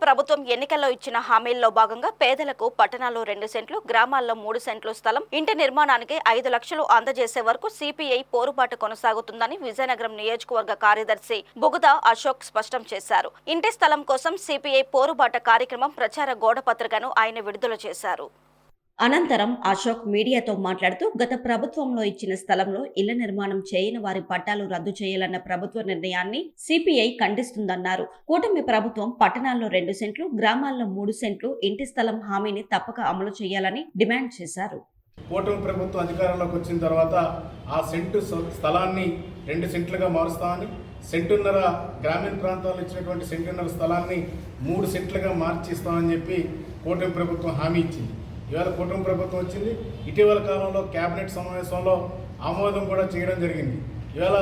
ప్రభుత్వం ఎన్నికల్లో ఇచ్చిన హామీల్లో భాగంగా పేదలకు పట్టణాల్లో 2 సెంట్లు, గ్రామాల్లో 3 సెంట్లు స్థలం, ఇంటి నిర్మాణానికి 5 లక్షలు అందజేసే వరకు సిపిఐ పోరుబాటు కొనసాగుతుందని విజయనగరం నియోజకవర్గ కార్యదర్శి బుగద అశోక్ స్పష్టం చేశారు. ఇంటి స్థలం కోసం సిపిఐ పోరుబాట కార్యక్రమం ప్రచార గోడపత్రికను ఆయన విడుదల చేశారు. అనంతరం అశోక్ మీడియాతో మాట్లాడుతూ గత ప్రభుత్వంలో ఇచ్చిన స్థలంలో ఇళ్ల నిర్మాణం చేయని వారి పట్టాలు రద్దు చేయాలన్న ప్రభుత్వ నిర్ణయాన్ని సిపిఐ ఖండిస్తుందన్నారు. కూటమి ప్రభుత్వం పట్టణాల్లో 2 సెంట్లు, గ్రామాల్లో 3 సెంట్లు ఇంటి స్థలం హామీని తప్పక అమలు చేయాలని డిమాండ్ చేశారు. కూటమి ప్రభుత్వం అధికారంలోకి వచ్చిన తర్వాత ఆ సెంటు స్థలాన్ని 2 సెంట్లుగా మారుస్తామని, సెంటున్నర గ్రామీణ ప్రాంతాల్లో ఇచ్చినటువంటి సెంటున్నర స్థలాన్ని 3 సెంట్లుగా మార్చిస్తామని చెప్పి కూటమి ప్రభుత్వం హామీ ఇచ్చింది. ఇవాళ కూటమి ప్రభుత్వం వచ్చింది. ఇటీవల కాలంలో కేబినెట్ సమావేశంలో ఆమోదం కూడా చేయడం జరిగింది. ఇవాళ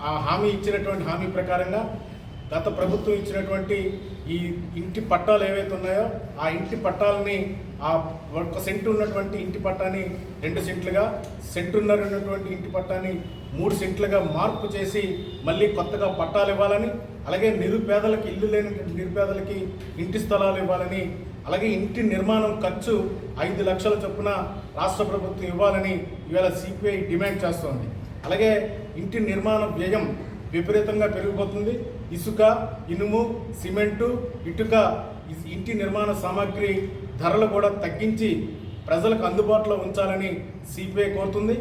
ఆ హామీ ఇచ్చినటువంటి హామీ ప్రకారంగా గత ప్రభుత్వం ఇచ్చినటువంటి ఈ ఇంటి పట్టాలు ఏవైతే ఉన్నాయో ఆ ఇంటి పట్టాలని ఆ 1 సెంటు ఉన్నటువంటి ఇంటి పట్టాని 2 సెంట్లుగా, సెంటున్నర ఉన్నటువంటి ఇంటి పట్టాని 3 సెంట్లుగా మార్పు చేసి మళ్ళీ కొత్తగా పట్టాలు ఇవ్వాలని, అలాగే నిరుపేదలకి, ఇల్లు లేని నిరుపేదలకి ఇంటి స్థలాలు ఇవ్వాలని, అలాగే ఇంటి నిర్మాణం ఖర్చు 5 లక్షల చొప్పున రాష్ట్ర ప్రభుత్వం ఇవ్వాలని ఇవాళ సిపిఐ డిమాండ్ చేస్తోంది. అలాగే ఇంటి నిర్మాణ వ్యయం విపరీతంగా పెరిగిపోతుంది. ఇసుక, ఇనుము, సిమెంటు, ఇటుక, ఇంటి నిర్మాణ సామాగ్రి ధరలు కూడా తగ్గించి ప్రజలకు అందుబాటులో ఉంచాలని సిపిఐ కోరుతుంది.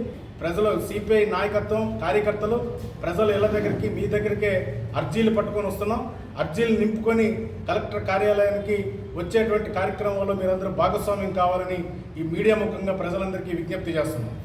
సిపిఐ నాయకత్వం, కార్యకర్తలు ప్రజల ఇళ్ల దగ్గరికి, మీ దగ్గరికే అర్జీలు పట్టుకొని వస్తున్నాం. అర్జీలు నింపుకొని కలెక్టర్ కార్యాలయానికి వచ్చేటువంటి కార్యక్రమంలో మీరందరూ భాగస్వామ్యం కావాలని ఈ మీడియా ముఖంగా ప్రజలందరికీ విజ్ఞప్తి చేస్తున్నాం.